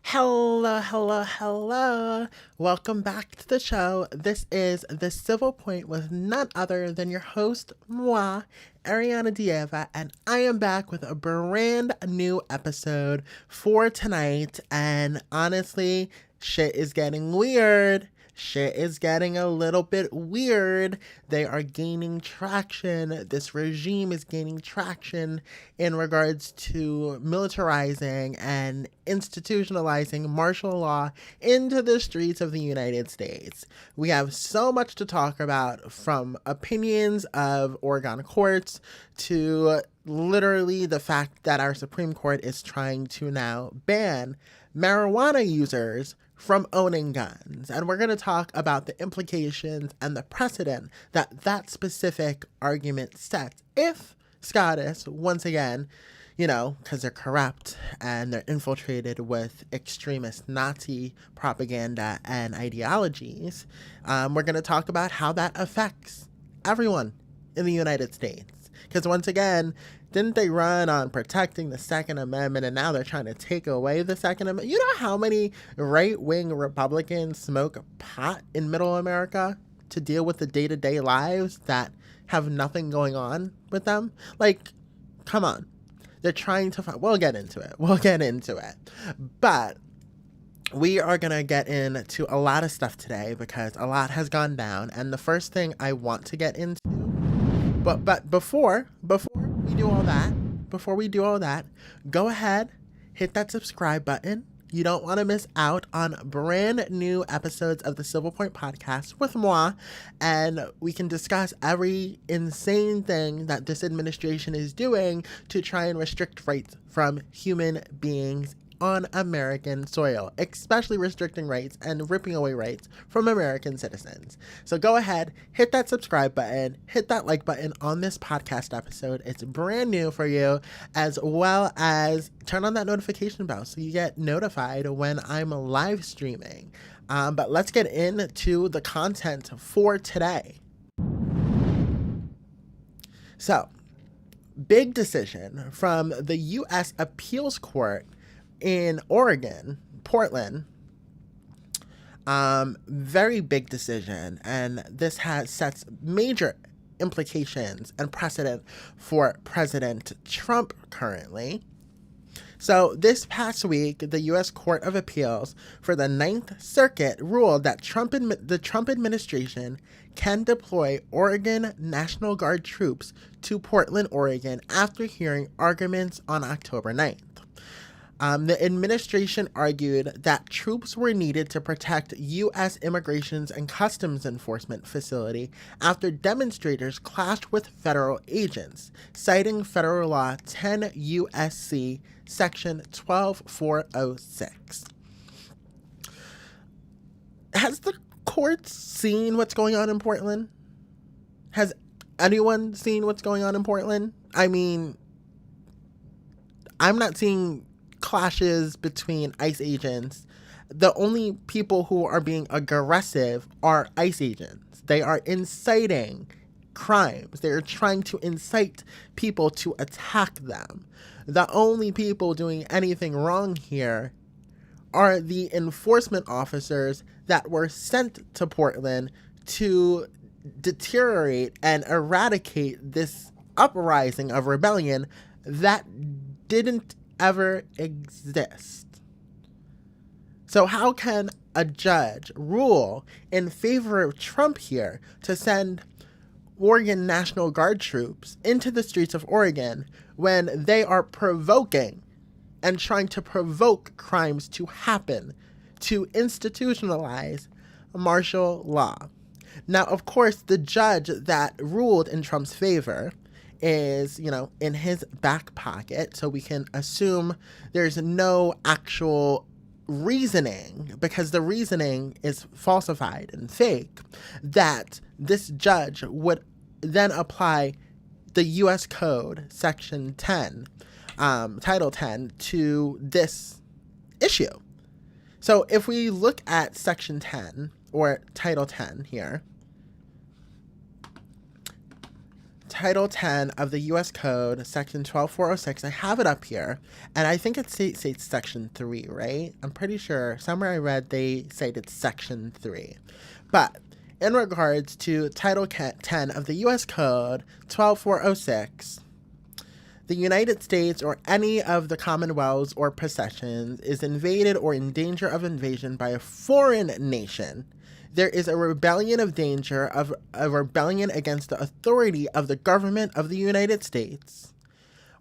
Hello, hello, hello. Welcome back to the show. This is The Civil Point with none other than your host, moi, Ariana Dieva, and I am back with a brand new episode for tonight. And honestly, shit is getting weird. Shit is getting a little bit weird. They are gaining traction. This regime is gaining traction in regards to militarizing and institutionalizing martial law into the streets of the United States. We have so much to talk about, from opinions of Oregon courts to literally the fact that our Supreme Court is trying to now ban marijuana users from owning guns. And we're going to talk about the implications and the precedent that that specific argument sets if SCOTUS, once again, because they're corrupt and they're infiltrated with extremist Nazi propaganda and ideologies, we're going to talk about how that affects everyone in the United States. Because once again, didn't they run on protecting the Second Amendment, and now they're trying to take away the Second Amendment? You know how many right-wing Republicans smoke pot in middle America to deal with the day-to-day lives that have nothing going on with them? Like, come on. They're trying to find... We'll get into it. But we are going to get into a lot of stuff today because a lot has gone down. And the first thing I want to get into... But before we do all that, go ahead, hit that subscribe button. You don't want to miss out on brand new episodes of the Civil Point podcast with moi, and we can discuss every insane thing that this administration is doing to try and restrict rights from human beings on American soil, especially restricting rights and ripping away rights from American citizens. So go ahead, hit that subscribe button, hit that like button on this podcast episode. It's brand new for you, as well as turn on that notification bell so you get notified when I'm live streaming. But let's get into the content for today. So, big decision from the U.S. Appeals Court in Oregon, Portland. Very big decision, and this sets major implications and precedent for President Trump currently. So this past week, the U.S. Court of Appeals for the Ninth Circuit ruled that the Trump administration can deploy Oregon National Guard troops to Portland, Oregon, after hearing arguments on October 9th. The administration argued that troops were needed to protect U.S. Immigration and Customs Enforcement facility after demonstrators clashed with federal agents, citing Federal Law 10 U.S.C. Section 12406. Has the court seen what's going on in Portland? Has anyone seen what's going on in Portland? I mean, I'm not seeing clashes between ICE agents. The only people who are being aggressive are ICE agents. They are inciting crimes. They are trying to incite people to attack them. The only people doing anything wrong here are the enforcement officers that were sent to Portland to deteriorate and eradicate this uprising of rebellion that didn't ever exist. So how can a judge rule in favor of Trump here to send Oregon National Guard troops into the streets of Oregon when they are provoking and trying to provoke crimes to happen, to institutionalize martial law? Now, of course, the judge that ruled in Trump's favor is, in his back pocket, so we can assume there's no actual reasoning, because the reasoning is falsified and fake, that this judge would then apply the U.S. Code, Section 10, Title 10, to this issue. So if we look at Section 10, or Title 10 here, Title 10 of the U.S. Code, Section 12406. I have it up here, and I think it states Section 3, right? I'm pretty sure. Somewhere I read they cited Section 3. But in regards to Title 10 of the U.S. Code, 12406, the United States or any of the Commonwealths or possessions is invaded or in danger of invasion by a foreign nation. There is a rebellion of danger of a rebellion against the authority of the government of the United States,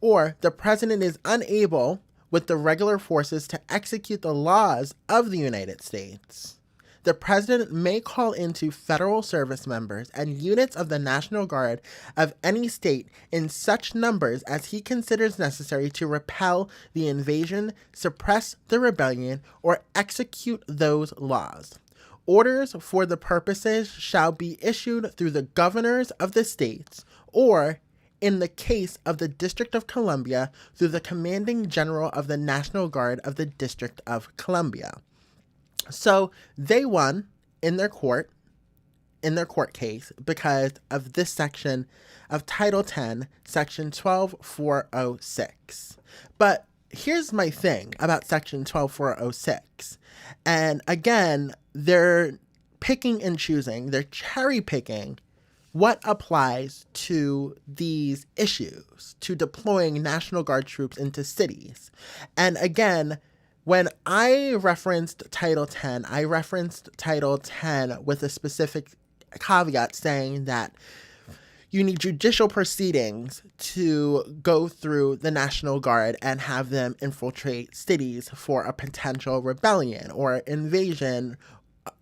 or the president is unable with the regular forces to execute the laws of the United States. The president may call into federal service members and units of the National Guard of any state in such numbers as he considers necessary to repel the invasion, suppress the rebellion, or execute those laws. Orders for the purposes shall be issued through the governors of the states, or, in the case of the District of Columbia, through the commanding general of the National Guard of the District of Columbia. So they won in their court case because of this section of Title 10, Section 12406. But here's my thing about Section 12406. And again, they're picking and choosing, they're cherry picking what applies to these issues, to deploying National Guard troops into cities. And again, when I referenced Title 10, I referenced Title 10 with a specific caveat saying that you need judicial proceedings to go through the National Guard and have them infiltrate cities for a potential rebellion or invasion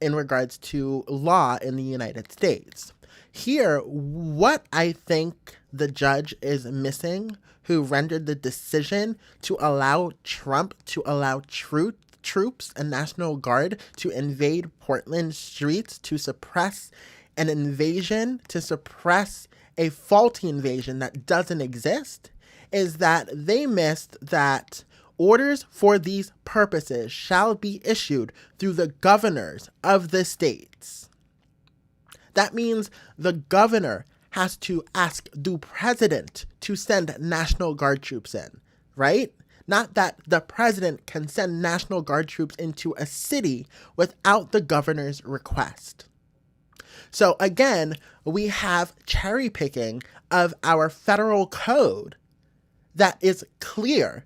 in regards to law in the United States. Here, what I think the judge is missing, who rendered the decision to allow Trump to allow troops and National Guard to invade Portland streets to suppress an invasion, to suppress a faulty invasion that doesn't exist, is that they missed that orders for these purposes shall be issued through the governors of the states. That means the governor has to ask the president to send National Guard troops in, right? Not that the president can send National Guard troops into a city without the governor's request. So again, we have cherry picking of our federal code that is clear,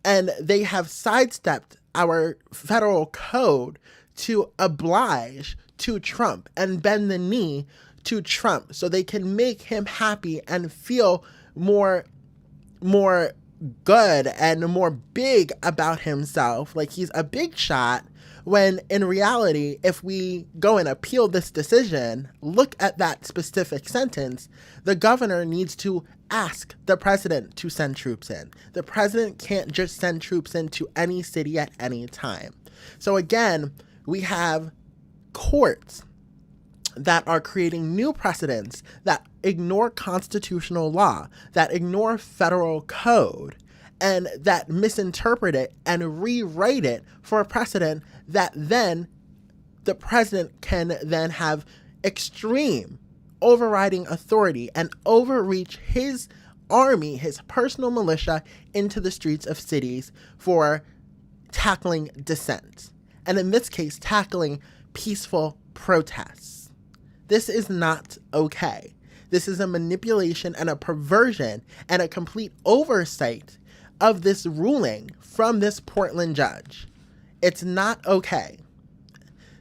and they have sidestepped our federal code to oblige to Trump and bend the knee to Trump so they can make him happy and feel more good and more big about himself, like he's a big shot, when in reality, if we go and appeal this decision, look at that specific sentence, the governor needs to ask the president to send troops in. The president can't just send troops into any city at any time. So again, we have courts that are creating new precedents that ignore constitutional law, that ignore federal code, and that misinterpret it and rewrite it for a precedent that then the president can then have extreme overriding authority and overreach his army, his personal militia, into the streets of cities for tackling dissent. And in this case, tackling peaceful protests. This is not okay. This is a manipulation and a perversion and a complete oversight of this ruling from this Portland judge. It's not okay.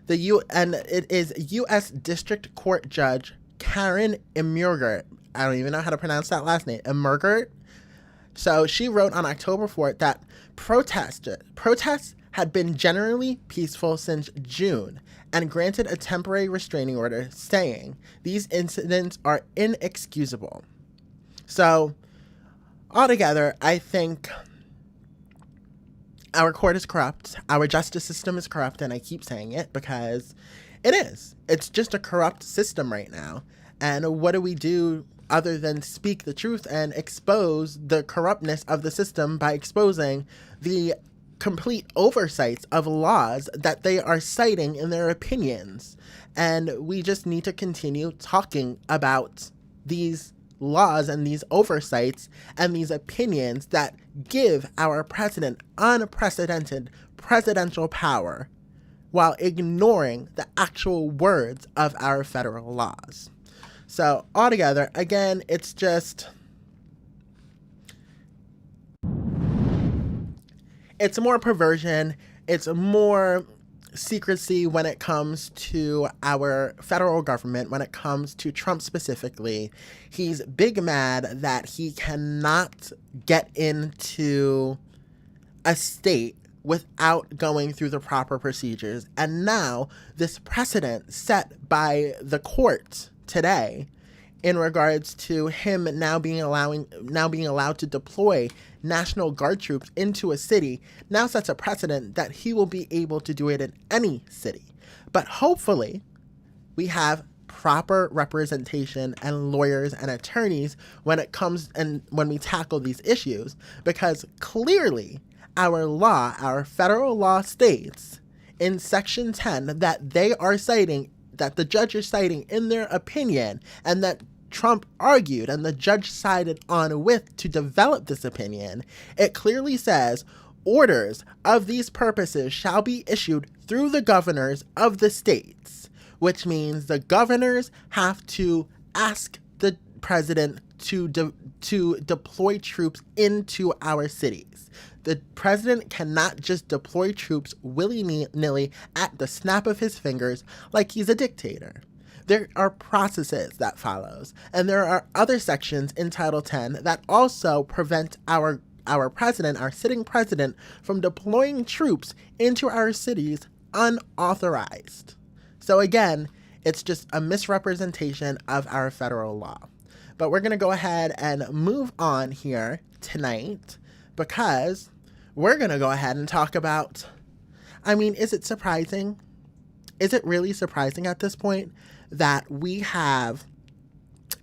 And it is U.S. District Court Judge Karen Emergert. I don't even know how to pronounce that last name. Emergert. So she wrote on October 4th that protests had been generally peaceful since June and granted a temporary restraining order, saying these incidents are inexcusable. So altogether, I think our court is corrupt, our justice system is corrupt, and I keep saying it because it is. It's just a corrupt system right now. And what do we do other than speak the truth and expose the corruptness of the system by exposing the complete oversights of laws that they are citing in their opinions? And we just need to continue talking about these laws and these oversights and these opinions that give our president unprecedented presidential power while ignoring the actual words of our federal laws. So altogether, again, it's more perversion, it's more secrecy when it comes to our federal government, when it comes to Trump specifically. He's big mad that he cannot get into a state without going through the proper procedures. And now this precedent set by the court today in regards to him now being allowed to deploy National Guard troops into a city now sets a precedent that he will be able to do it in any city. But hopefully we have proper representation and lawyers and attorneys when it comes and when we tackle these issues, because clearly our federal law states in Section 10 that that the judge is citing in their opinion, and that Trump argued and the judge sided on with to develop this opinion. It clearly says orders of these purposes shall be issued through the governors of the states, which means the governors have to ask the president to deploy troops into our cities. The president cannot just deploy troops willy-nilly at the snap of his fingers like he's a dictator. There are processes that follows, and there are other sections in Title 10 that also prevent our president, our sitting president, from deploying troops into our cities unauthorized. So again, it's just a misrepresentation of our federal law. But we're going to go ahead and move on here tonight, because we're going to go ahead and talk about, is it surprising? Is it really surprising at this point that we have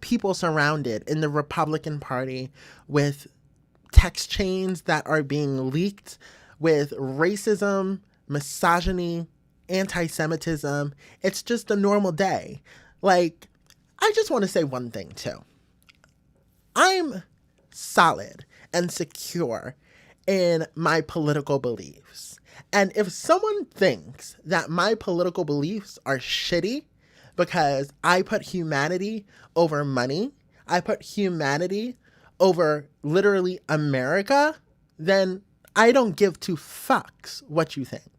people surrounded in the Republican Party with text chains that are being leaked with racism, misogyny, anti-Semitism? It's just a normal day. I just want to say one thing too. I'm solid and secure in my political beliefs. And if someone thinks that my political beliefs are shitty because I put humanity over money, I put humanity over literally America, then I don't give two fucks what you think.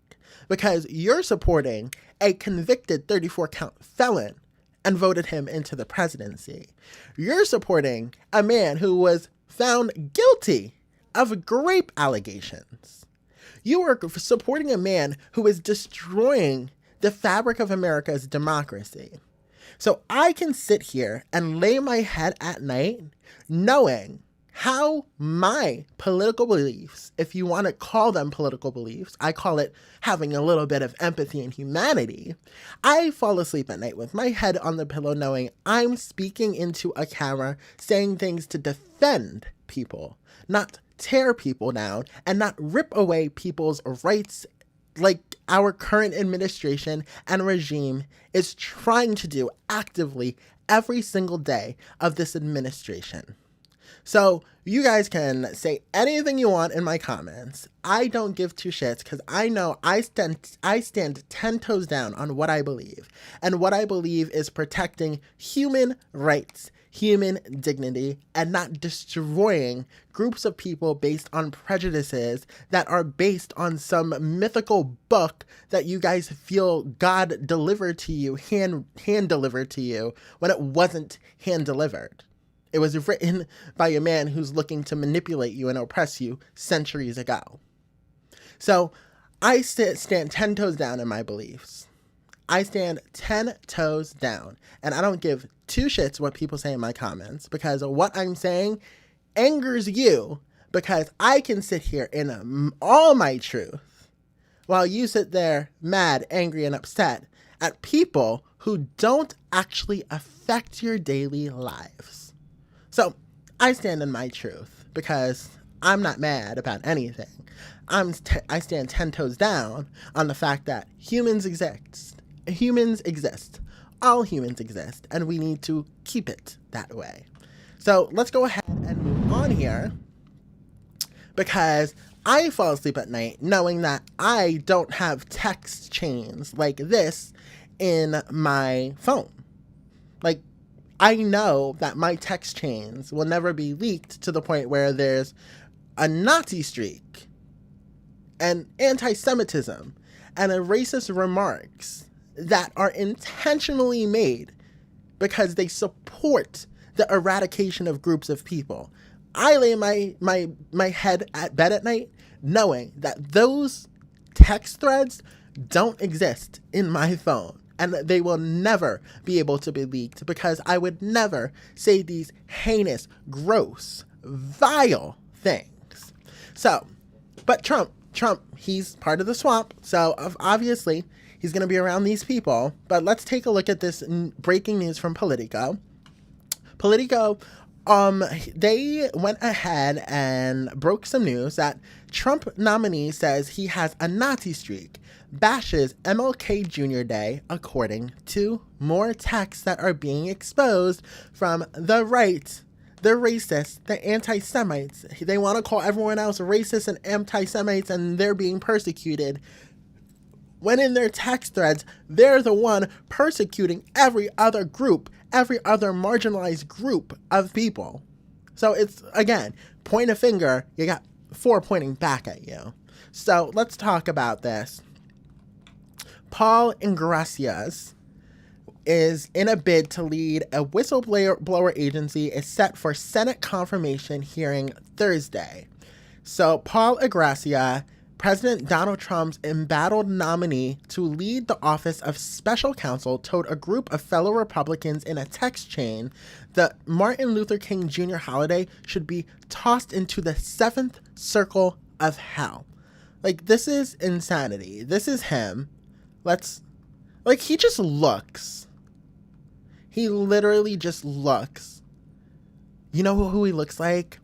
Because you're supporting a convicted 34-count felon and voted him into the presidency. You're supporting a man who was found guilty of rape allegations. You are supporting a man who is destroying the fabric of America's democracy. So I can sit here and lay my head at night knowing how my political beliefs, if you want to call them political beliefs, I call it having a little bit of empathy and humanity. I fall asleep at night with my head on the pillow knowing I'm speaking into a camera, saying things to defend people, not tear people down and not rip away people's rights like our current administration and regime is trying to do actively every single day of this administration. So you guys can say anything you want in my comments. I don't give two shits because I know I stand 10 toes down on what I believe. And what I believe is protecting human rights, human dignity, and not destroying groups of people based on prejudices that are based on some mythical book that you guys feel God delivered to you, hand delivered to you, when it wasn't hand delivered. It was written by a man who's looking to manipulate you and oppress you centuries ago. So I stand 10 toes down in my beliefs. I stand 10 toes down, and I don't give two shits what people say in my comments, because what I'm saying angers you, because I can sit here in all my truth while you sit there mad, angry, and upset at people who don't actually affect your daily lives. So I stand in my truth because I'm not mad about anything. I stand 10 toes down on the fact that humans exist. Humans exist. All humans exist, and we need to keep it that way. So let's go ahead and move on here, because I fall asleep at night knowing that I don't have text chains like this in my phone. Like, I know that my text chains will never be leaked to the point where there's a Nazi streak and anti-Semitism and racist remarks that are intentionally made because they support the eradication of groups of people. I lay my head at bed at night knowing that those text threads don't exist in my phone, and that they will never be able to be leaked, because I would never say these heinous, gross, vile things. So, but Trump, he's part of the swamp, so obviously he's going to be around these people. But let's take a look at this breaking news from Politico. Politico, they went ahead and broke some news that Trump nominee says he has a Nazi streak, bashes MLK Jr. Day, according to more texts that are being exposed from the right, the racists, the anti-Semites. They want to call everyone else racist and anti-Semites, and they're being persecuted, when in their text threads, they're the one persecuting every other group, every other marginalized group of people. So it's, again, point a finger, you got 4 pointing back at you. So let's talk about this. Paul Iglesias is in a bid to lead a whistleblower agency is set for Senate confirmation hearing Thursday. So Paul Iglesias, President Donald Trump's embattled nominee to lead the office of special counsel, told a group of fellow Republicans in a text chain that Martin Luther King Jr. holiday should be tossed into the seventh circle of hell. Like, this is insanity. This is him. He just looks. He literally just looks. You know who he looks like?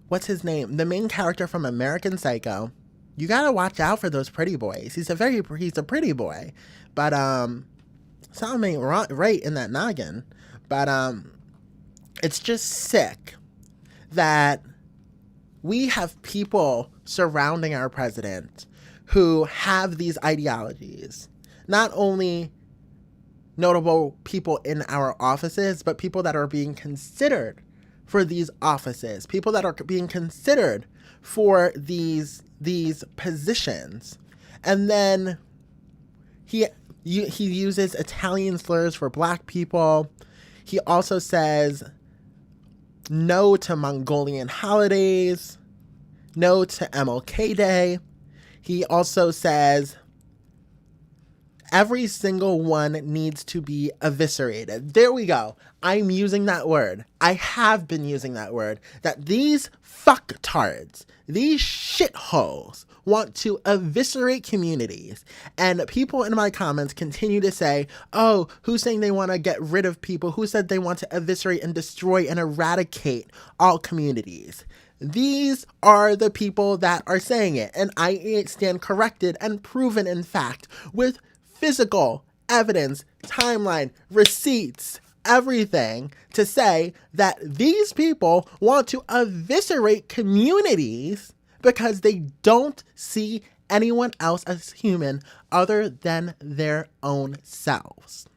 What's his name? The main character from American Psycho. You gotta watch out for those pretty boys. He's a pretty boy, but something ain't right in that noggin. But it's just sick that we have people surrounding our president who have these ideologies. Not only notable people in our offices, but people that are being considered for these offices, people that are being considered for these positions. And then he uses Italian slurs for black people. He also says no to Mongolian holidays, no to MLK Day. He also says every single one needs to be eviscerated. There we go. I'm using that word. I have been using that word. That these fucktards, these shitholes, want to eviscerate communities. And people in my comments continue to say, oh, who's saying they want to get rid of people? Who said they want to eviscerate and destroy and eradicate all communities? These are the people that are saying it. And I stand corrected and proven, in fact, with physical evidence, timeline, receipts, everything, to say that these people want to eviscerate communities because they don't see anyone else as human other than their own selves.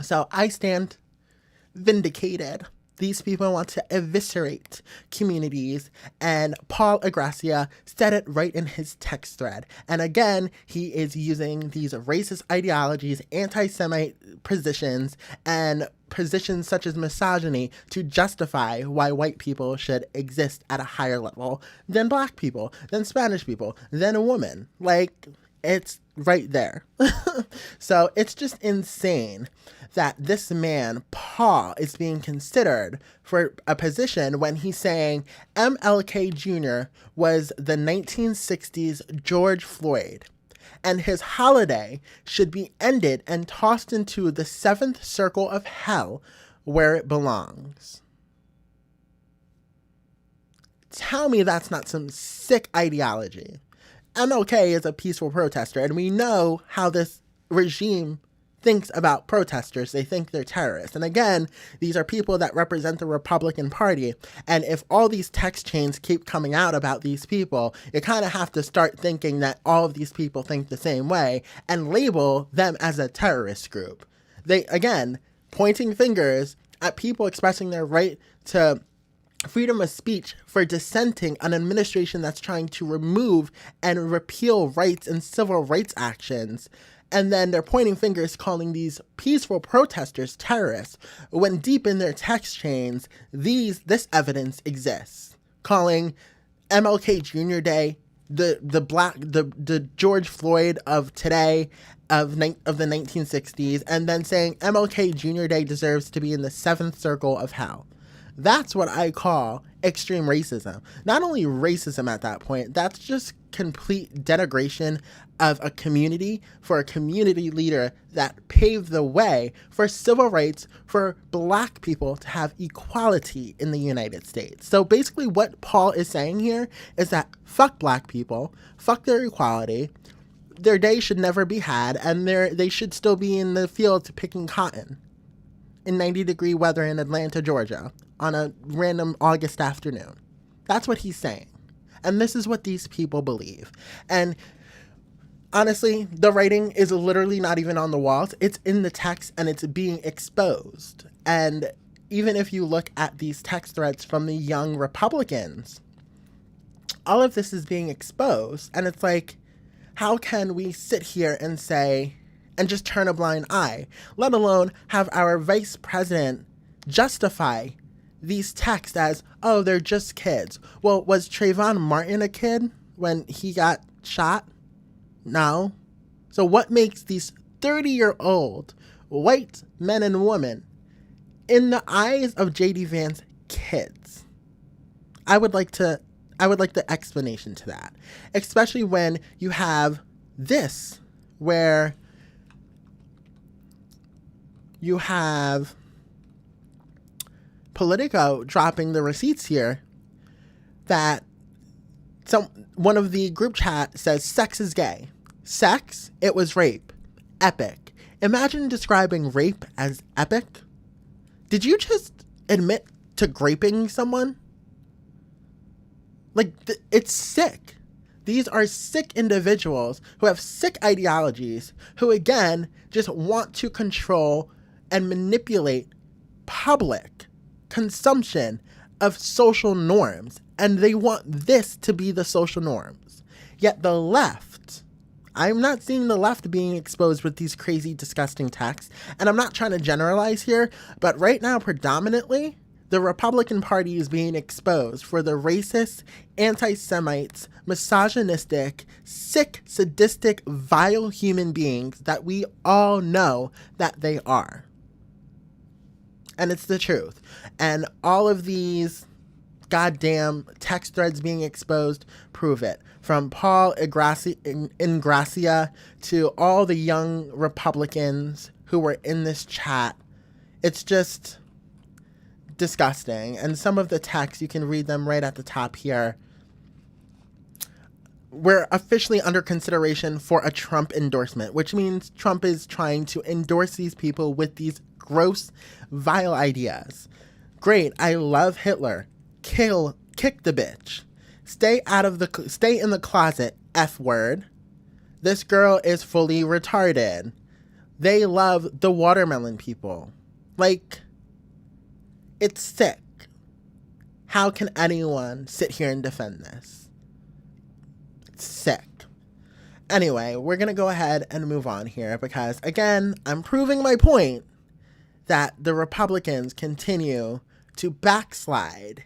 So I stand vindicated. These people want to eviscerate communities, and Paul Iglesias said it right in his text thread. And again, he is using these racist ideologies, anti-Semite positions, and positions such as misogyny to justify why white people should exist at a higher level than black people, than Spanish people, than a woman. Like, it's right there. So it's just insane that this man, Paul, is being considered for a position when he's saying MLK Jr. was the 1960s George Floyd, and his holiday should be ended and tossed into the seventh circle of hell where it belongs. Tell me that's not some sick ideology. MLK is a peaceful protester, and we know how this regime thinks about protesters. They think they're terrorists. And again, these are people that represent the Republican Party. And if all these text chains keep coming out about these people, you kind of have to start thinking that all of these people think the same way and label them as a terrorist group. They, again, pointing fingers at people expressing their right to freedom of speech for dissenting an administration that's trying to remove and repeal rights and civil rights actions. And then they're pointing fingers, calling these peaceful protesters terrorists, when deep in their text chains, this evidence exists. Calling MLK Jr. Day the George Floyd of today, of the 1960s, and then saying MLK Jr. Day deserves to be in the seventh circle of hell. That's what I call extreme racism. Not only racism at that point, that's just complete denigration of a community for a community leader that paved the way for civil rights for Black people to have equality in the United States. So basically what Paul is saying here is that fuck Black people, fuck their equality, their day should never be had, and they should still be in the fields picking cotton in 90-degree weather in Atlanta, Georgia, on a random August afternoon. That's what he's saying. And this is what these people believe. And honestly, the writing is literally not even on the walls. It's in the text and it's being exposed. And even if you look at these text threads from the young Republicans, all of this is being exposed. And it's like, how can we sit here and say, and just turn a blind eye, let alone have our vice president justify these texts as, oh, they're just kids. Well, was Trayvon Martin a kid when he got shot? No. So what makes these 30-year-old white men and women, in the eyes of J.D. Vance, kids? I would like the explanation to that, especially when you have this, where you have Politico dropping the receipts here that one of the group chat says sex is gay. Sex? It was rape. Epic. Imagine describing rape as epic. Did you just admit to graping someone? Like, it's sick. These are sick individuals who have sick ideologies, who again just want to control and manipulate public consumption of social norms, and they want this to be the social norms. Yet the left, I'm not seeing the left being exposed with these crazy, disgusting texts, and I'm not trying to generalize here, but right now, predominantly, the Republican Party is being exposed for the racist, anti-Semites, misogynistic, sick, sadistic, vile human beings that we all know that they are. And it's the truth. And all of these goddamn text threads being exposed prove it. From Paul Ingracia to all the young Republicans who were in this chat. It's just disgusting. And some of the texts, you can read them right at the top here. We're officially under consideration for a Trump endorsement, which means Trump is trying to endorse these people with these gross, vile ideas. Great, I love Hitler. Kick the bitch. Stay in the closet, F word. This girl is fully retarded. They love the watermelon people. Like, it's sick. How can anyone sit here and defend this? It's sick. Anyway, we're going to go ahead and move on here because, again, I'm proving my point that the Republicans continue to backslide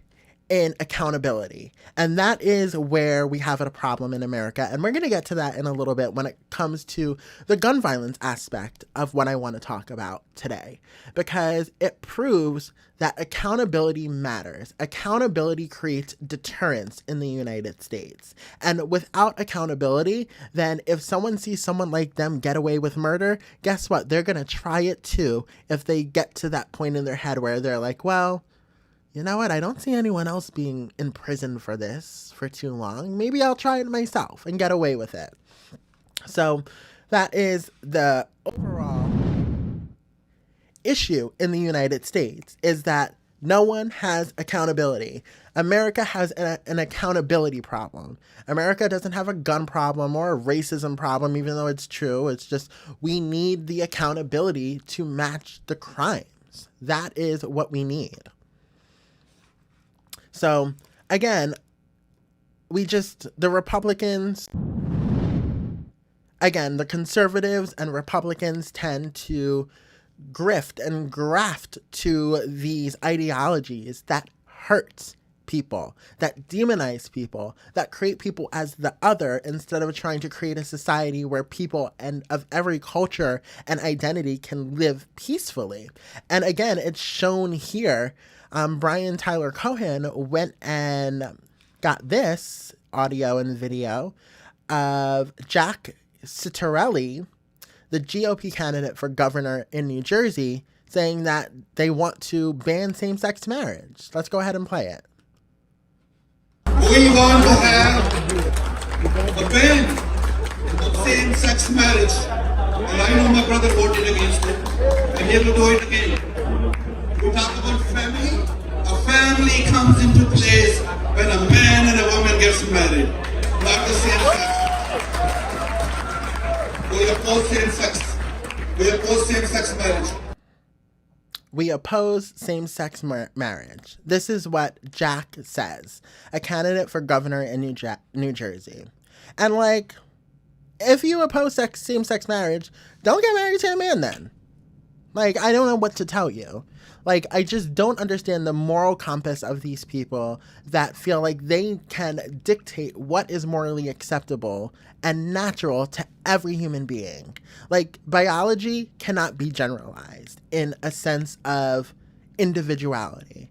in accountability. And that is where we have a problem in America. And we're going to get to that in a little bit when it comes to the gun violence aspect of what I want to talk about today, because it proves that accountability matters. Accountability creates deterrence in the United States. And without accountability, then if someone sees someone like them get away with murder, guess what? They're going to try it too if they get to that point in their head where they're like, well, you know what? I don't see anyone else being in prison for this for too long. Maybe I'll try it myself and get away with it. So that is the overall issue in the United States is that no one has accountability. America has an accountability problem. America doesn't have a gun problem or a racism problem, even though it's true. It's just we need the accountability to match the crimes. That is what we need. So, again, the Republicans, again, the conservatives and Republicans tend to grift and graft to these ideologies that hurts people, that demonize people, that create people as the other instead of trying to create a society where people and of every culture and identity can live peacefully. And again, it's shown here. Brian Tyler Cohen went and got this audio and video of Jack Ciattarelli, the GOP candidate for governor in New Jersey, saying that they want to ban same-sex marriage. Let's go ahead and play it. We want to have a ban of same-sex marriage. And I know my brother voted against it. I'm here to do it again. We talk about family. A family comes into place when a man and a woman gets married, not the same sex. We oppose same-sex. We oppose same-sex marriage. We oppose same-sex marriage. This is what Jack says, a candidate for governor in New Jersey. And like, if you oppose same-sex marriage, don't get married to a man then. Like, I don't know what to tell you. Like, I just don't understand the moral compass of these people that feel like they can dictate what is morally acceptable and natural to every human being. Like, biology cannot be generalized in a sense of individuality.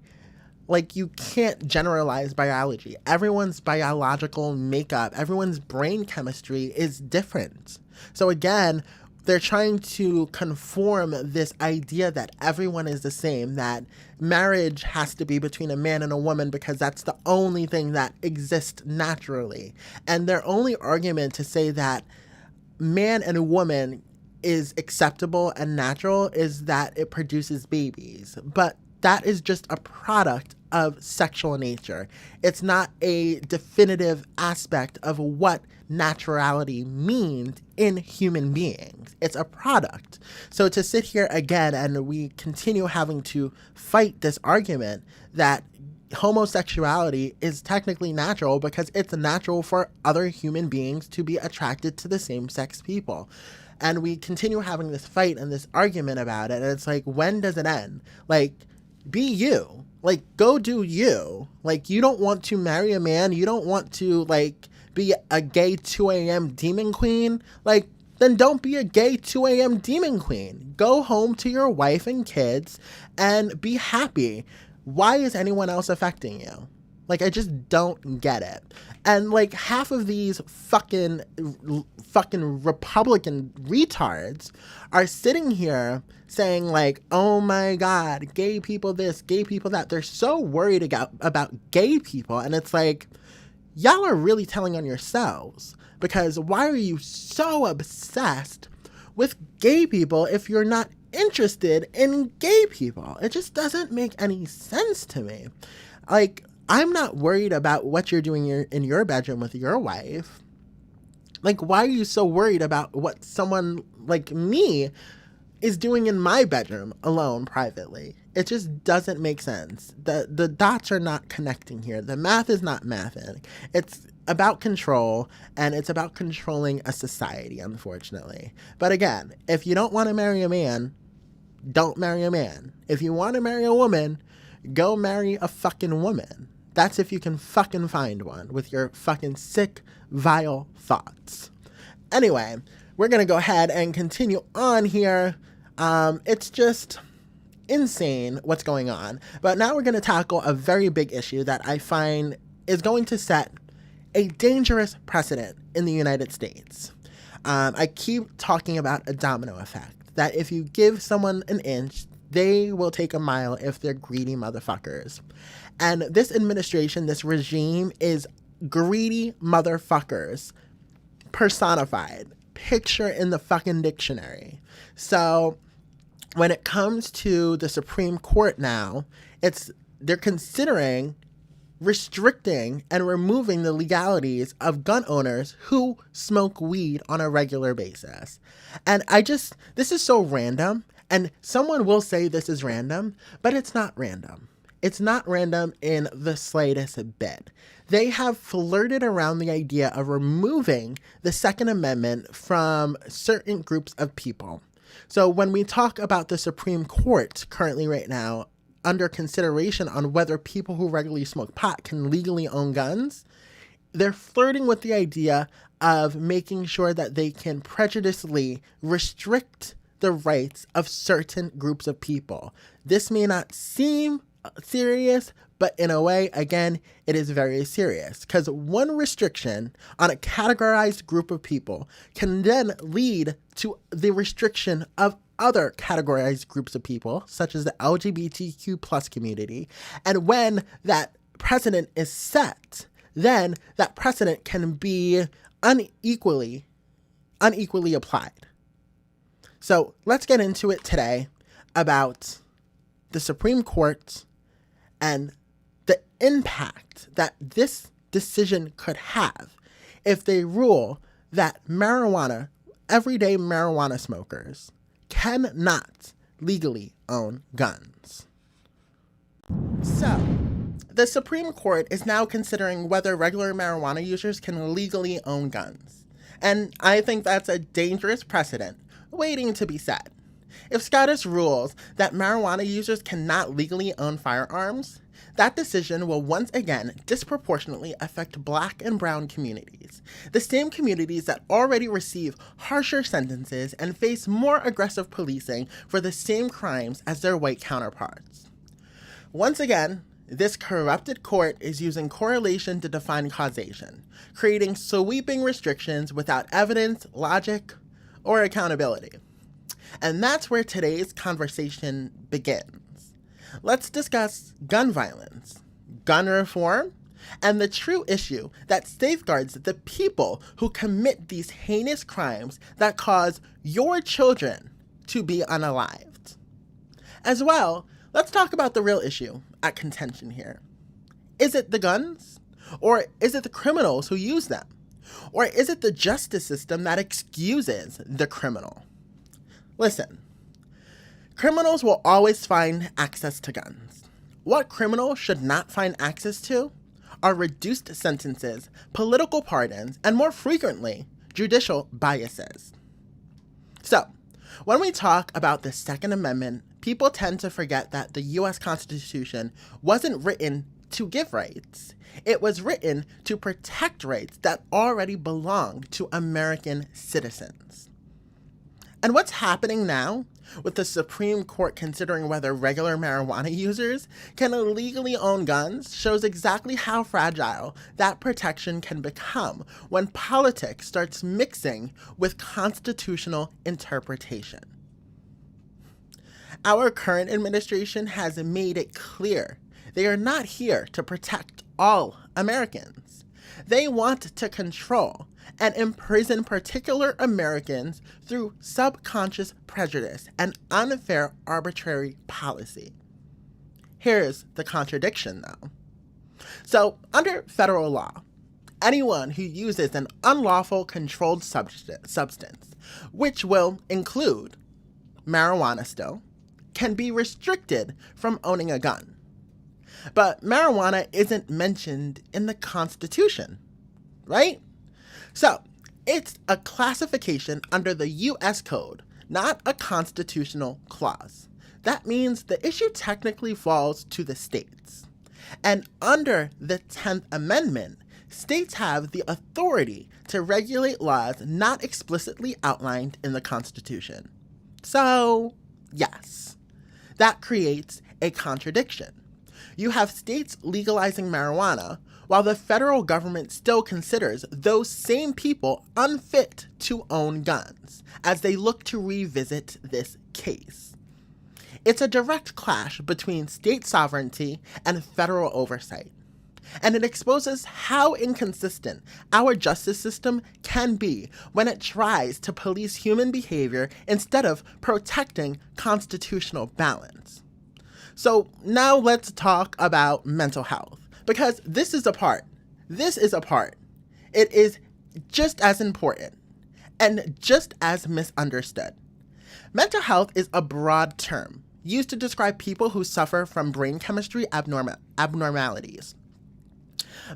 Like, you can't generalize biology. Everyone's biological makeup, everyone's brain chemistry is different. So again, they're trying to conform this idea that everyone is the same, that marriage has to be between a man and a woman because that's the only thing that exists naturally. And their only argument to say that man and a woman is acceptable and natural is that it produces babies. But that is just a product of sexual nature. It's not a definitive aspect of what naturality means in human beings. It's a product. So to sit here again and we continue having to fight this argument that homosexuality is technically natural because it's natural for other human beings to be attracted to the same-sex people. And we continue having this fight and this argument about it. And it's like, when does it end? Like, be you. Like, go do you. Like, you don't want to marry a man. You don't want to, like, be a gay 2 a.m. demon queen. Like, then don't be a gay 2 a.m. demon queen. Go home to your wife and kids and be happy. Why is anyone else affecting you? Like, I just don't get it. And, like, half of these fucking Republican retards are sitting here saying, like, oh my God, gay people this, gay people that. They're so worried about gay people. And it's like, y'all are really telling on yourselves. Because why are you so obsessed with gay people if you're not interested in gay people? It just doesn't make any sense to me. Like, I'm not worried about what you're doing in your bedroom with your wife. Like, why are you so worried about what someone like me is doing in my bedroom alone privately? It just doesn't make sense. The dots are not connecting here. The math is not mathing. It's about control, and it's about controlling a society, unfortunately. But again, if you don't want to marry a man, don't marry a man. If you want to marry a woman, go marry a fucking woman. That's if you can fucking find one with your fucking sick, vile thoughts. Anyway, we're going to go ahead and continue on here. It's just insane what's going on. But now we're going to tackle a very big issue that I find is going to set a dangerous precedent in the United States. I keep talking about a domino effect, that if you give someone an inch, they will take a mile if they're greedy motherfuckers. And this administration, this regime is greedy motherfuckers personified. Picture in the fucking dictionary. So when it comes to the Supreme Court now, they're considering restricting and removing the legalities of gun owners who smoke weed on a regular basis. And this is so random, and someone will say this is random, but it's not random. It's not random in the slightest bit. They have flirted around the idea of removing the Second Amendment from certain groups of people. So when we talk about the Supreme Court currently right now under consideration on whether people who regularly smoke pot can legally own guns, they're flirting with the idea of making sure that they can prejudicially restrict the rights of certain groups of people. This may not seem serious, but in a way, again, it is very serious, because one restriction on a categorized group of people can then lead to the restriction of other categorized groups of people, such as the LGBTQ plus community. And when that precedent is set, then that precedent can be unequally applied. So let's get into it today about the Supreme Court and the impact that this decision could have if they rule that everyday marijuana smokers cannot legally own guns. So, the Supreme Court is now considering whether regular marijuana users can legally own guns. And I think that's a dangerous precedent waiting to be set. If SCOTUS rules that marijuana users cannot legally own firearms, that decision will once again disproportionately affect Black and brown communities, the same communities that already receive harsher sentences and face more aggressive policing for the same crimes as their white counterparts. Once again, this corrupted court is using correlation to define causation, creating sweeping restrictions without evidence, logic, or accountability. And that's where today's conversation begins. Let's discuss gun violence, gun reform, and the true issue that safeguards the people who commit these heinous crimes that cause your children to be unalived. As well, let's talk about the real issue at contention here. Is it the guns? Or is it the criminals who use them? Or is it the justice system that excuses the criminal? Listen, criminals will always find access to guns. What criminals should not find access to are reduced sentences, political pardons, and more frequently, judicial biases. So, when we talk about the Second Amendment, people tend to forget that the U.S. Constitution wasn't written to give rights. It was written to protect rights that already belong to American citizens. And what's happening now, with the Supreme Court considering whether regular marijuana users can legally own guns, shows exactly how fragile that protection can become when politics starts mixing with constitutional interpretation. Our current administration has made it clear they are not here to protect all Americans. They want to control and imprison particular Americans through subconscious prejudice and unfair arbitrary policy. Here's the contradiction, though. So, under federal law, anyone who uses an unlawful controlled substance, which will include marijuana still, can be restricted from owning a gun. But marijuana isn't mentioned in the Constitution, right? So, it's a classification under the U.S. Code, not a constitutional clause. That means the issue technically falls to the states. And under the 10th Amendment, states have the authority to regulate laws not explicitly outlined in the Constitution. So, yes, that creates a contradiction. You have states legalizing marijuana, while the federal government still considers those same people unfit to own guns, as they look to revisit this case. It's a direct clash between state sovereignty and federal oversight. And it exposes how inconsistent our justice system can be when it tries to police human behavior instead of protecting constitutional balance. So now let's talk about mental health, because this is a part. It is just as important and just as misunderstood. Mental health is a broad term used to describe people who suffer from brain chemistry abnormalities.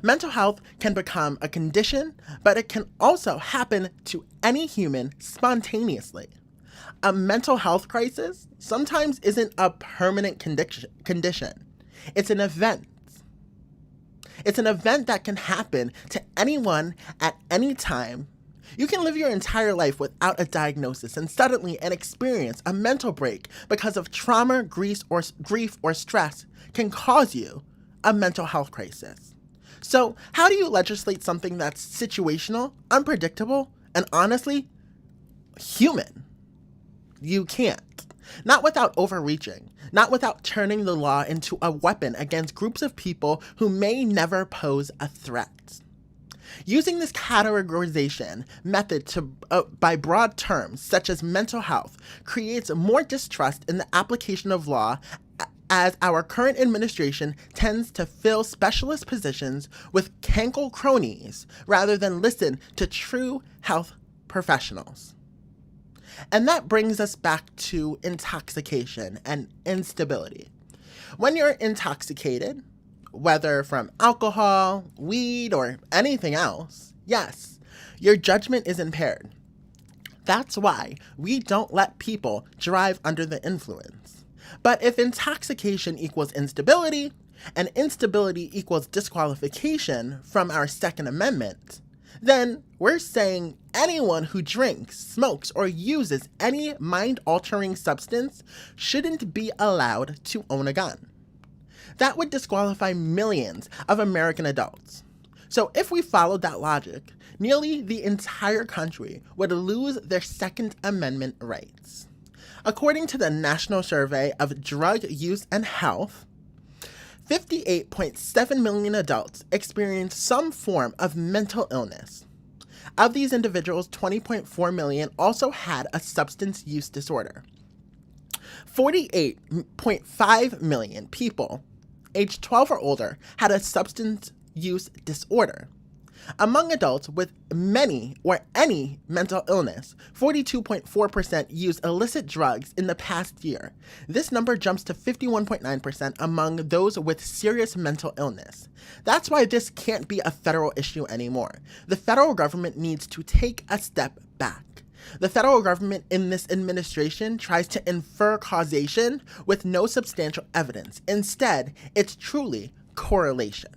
Mental health can become a condition, but it can also happen to any human spontaneously. A mental health crisis sometimes isn't a permanent condition. It's an event. It's an event that can happen to anyone at any time. You can live your entire life without a diagnosis and suddenly experience a mental break because of trauma, grief, or stress can cause you a mental health crisis. So how do you legislate something that's situational, unpredictable, and honestly, human? You can't. Not without overreaching, not without turning the law into a weapon against groups of people who may never pose a threat. Using this categorization method by broad terms such as mental health creates more distrust in the application of law, as our current administration tends to fill specialist positions with cankle cronies rather than listen to true health professionals. And that brings us back to intoxication and instability. When you're intoxicated, whether from alcohol, weed, or anything else, yes, your judgment is impaired. That's why we don't let people drive under the influence. But if intoxication equals instability, and instability equals disqualification from our Second Amendment, then we're saying anyone who drinks, smokes, or uses any mind-altering substance shouldn't be allowed to own a gun. That would disqualify millions of American adults. So if we followed that logic, nearly the entire country would lose their Second Amendment rights. According to the National Survey of Drug Use and Health, 58.7 million adults experience some form of mental illness. Of these individuals, 20.4 million also had a substance use disorder. 48.5 million people aged 12 or older had a substance use disorder. Among adults with many or any mental illness, 42.4% used illicit drugs in the past year. This number jumps to 51.9% among those with serious mental illness. That's why this can't be a federal issue anymore. The federal government needs to take a step back. The federal government in this administration tries to infer causation with no substantial evidence. Instead, it's truly correlation.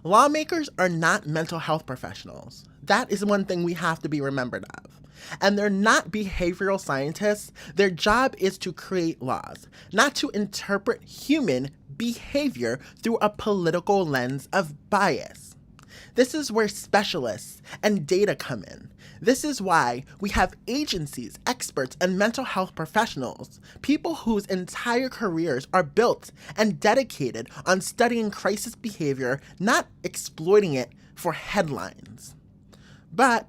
Lawmakers are not mental health professionals. That is one thing we have to be remembered of. And they're not behavioral scientists. Their job is to create laws, not to interpret human behavior through a political lens of bias. This is where specialists and data come in. This is why we have agencies, experts, and mental health professionals, people whose entire careers are built and dedicated on studying crisis behavior, not exploiting it for headlines. But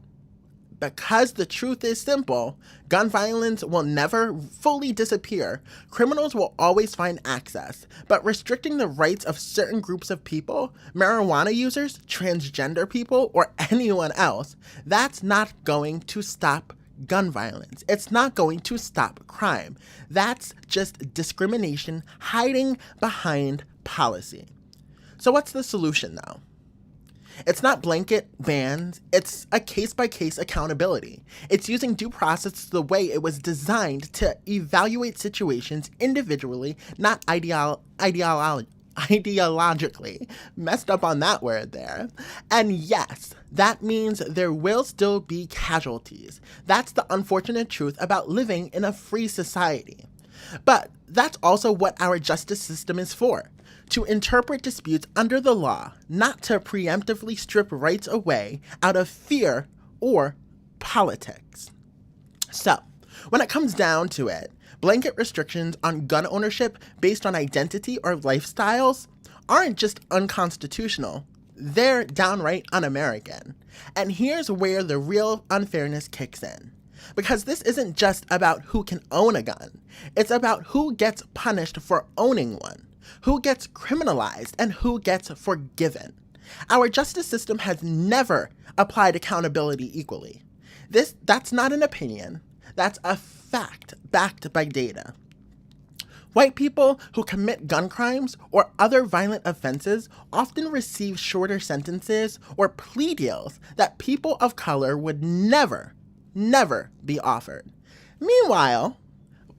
because the truth is simple, gun violence will never fully disappear. Criminals will always find access, but restricting the rights of certain groups of people, marijuana users, transgender people, or anyone else, that's not going to stop gun violence. It's not going to stop crime. That's just discrimination hiding behind policy. So what's the solution though? It's not blanket bans, it's a case-by-case accountability. It's using due process the way it was designed to evaluate situations individually, not ideologically. Messed up on that word there. And yes, that means there will still be casualties. That's the unfortunate truth about living in a free society. But that's also what our justice system is for. To interpret disputes under the law, not to preemptively strip rights away out of fear or politics. So, when it comes down to it, blanket restrictions on gun ownership based on identity or lifestyles aren't just unconstitutional, they're downright un-American. And here's where the real unfairness kicks in. Because this isn't just about who can own a gun. It's about who gets punished for owning one, who gets criminalized, and who gets forgiven. Our justice system has never applied accountability equally. That's not an opinion. That's a fact backed by data. White people who commit gun crimes or other violent offenses often receive shorter sentences or plea deals that people of color would never be offered. Meanwhile,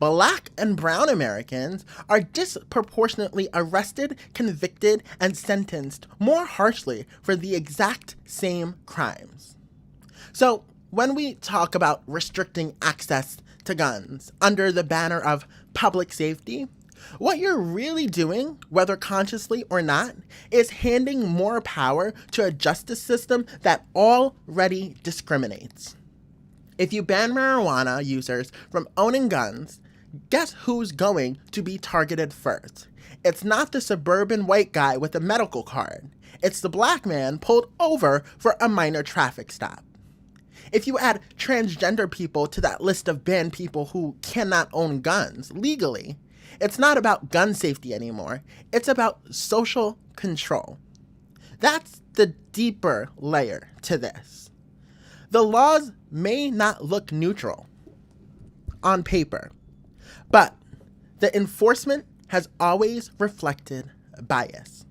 Black and brown Americans are disproportionately arrested, convicted, and sentenced more harshly for the exact same crimes. So, when we talk about restricting access to guns under the banner of public safety, what you're really doing, whether consciously or not, is handing more power to a justice system that already discriminates. If you ban marijuana users from owning guns, guess who's going to be targeted first? It's not the suburban white guy with a medical card. It's the Black man pulled over for a minor traffic stop. If you add transgender people to that list of banned people who cannot own guns legally, it's not about gun safety anymore. It's about social control. That's the deeper layer to this. The laws may not look neutral on paper, but the enforcement has always reflected bias.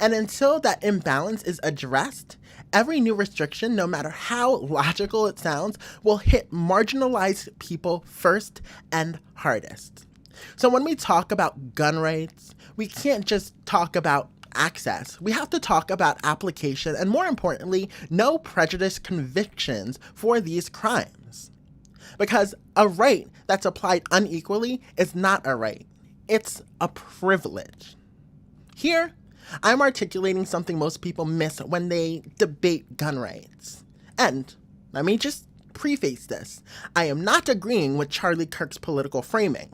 And until that imbalance is addressed, every new restriction, no matter how logical it sounds, will hit marginalized people first and hardest. So when we talk about gun rights, we can't just talk about access. We have to talk about application and, more importantly, no prejudice convictions for these crimes. Because a right that's applied unequally is not a right. It's a privilege. Here, I'm articulating something most people miss when they debate gun rights. And let me just preface this. I am not agreeing with Charlie Kirk's political framing.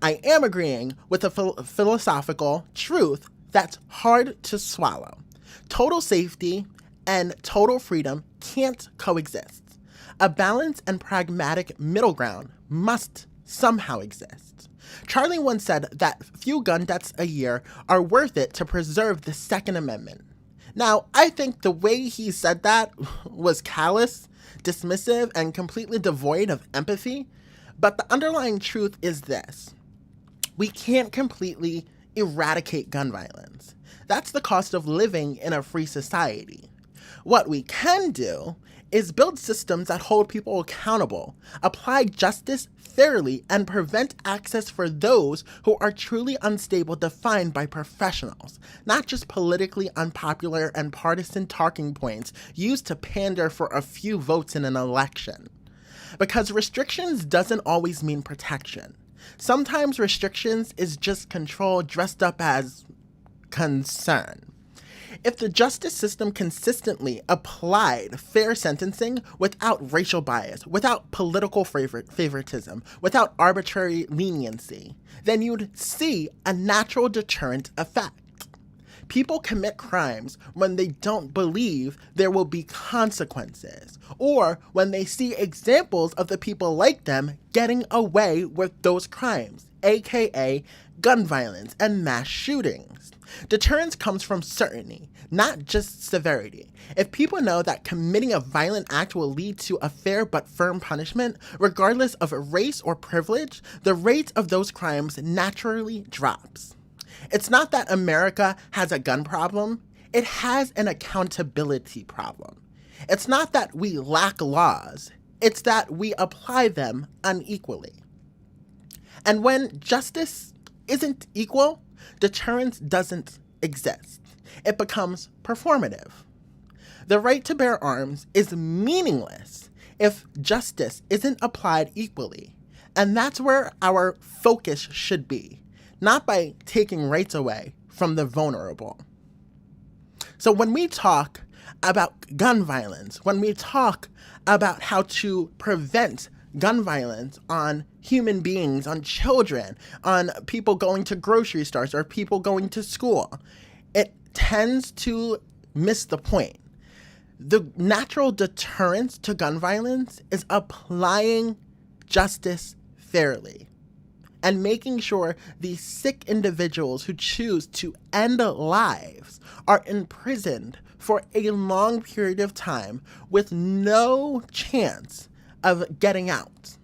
I am agreeing with a philosophical truth that's hard to swallow. Total safety and total freedom can't coexist. A balanced and pragmatic middle ground must somehow exist. Charlie once said that few gun deaths a year are worth it to preserve the Second Amendment. Now, I think the way he said that was callous, dismissive, and completely devoid of empathy, but the underlying truth is this. We can't completely eradicate gun violence. That's the cost of living in a free society. What we can do is build systems that hold people accountable, apply justice fairly, and prevent access for those who are truly unstable defined by professionals, not just politically unpopular and partisan talking points used to pander for a few votes in an election. Because restrictions doesn't always mean protection. Sometimes restrictions is just control dressed up as concern. If the justice system consistently applied fair sentencing without racial bias, without political favoritism, without arbitrary leniency, then you'd see a natural deterrent effect. People commit crimes when they don't believe there will be consequences, or when they see examples of the people like them getting away with those crimes, aka gun violence and mass shootings. Deterrence comes from certainty, not just severity. If people know that committing a violent act will lead to a fair but firm punishment, regardless of race or privilege, the rate of those crimes naturally drops. It's not that America has a gun problem, it has an accountability problem. It's not that we lack laws, it's that we apply them unequally. And when justice isn't equal, deterrence doesn't exist. It becomes performative. The right to bear arms is meaningless if justice isn't applied equally. And that's where our focus should be, not by taking rights away from the vulnerable. So when we talk about gun violence, when we talk about how to prevent gun violence on human beings, on children, on people going to grocery stores or people going to school, it tends to miss the point. The natural deterrence to gun violence is applying justice fairly and making sure these sick individuals who choose to end lives are imprisoned for a long period of time with no chance of getting out.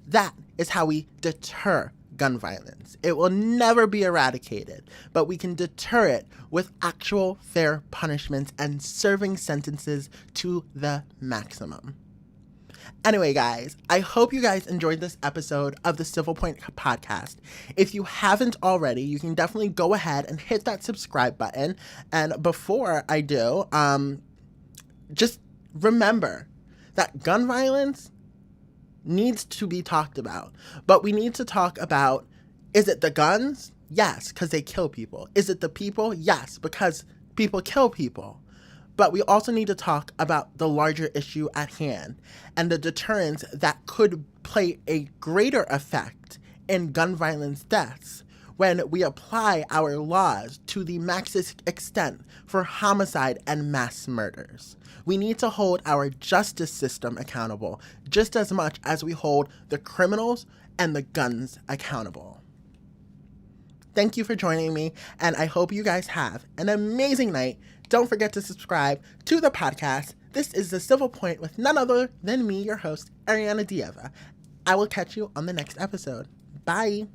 That is how we deter gun violence. It will never be eradicated, but we can deter it with actual fair punishments and serving sentences to the maximum. Anyway, guys, I hope you guys enjoyed this episode of the Civil Point podcast. If you haven't already, you can definitely go ahead and hit that subscribe button. And before I do, just remember that gun violence needs to be talked about. But we need to talk about, is it the guns? Yes, because they kill people. Is it the people? Yes, because people kill people. But we also need to talk about the larger issue at hand and the deterrence that could play a greater effect in gun violence deaths when we apply our laws to the maximum extent for homicide and mass murders. We need to hold our justice system accountable just as much as we hold the criminals and the guns accountable. Thank you for joining me, and I hope you guys have an amazing night. Don't forget to subscribe to the podcast. This is The Civil Point with none other than me, your host, Ariana Dieva. I will catch you on the next episode. Bye.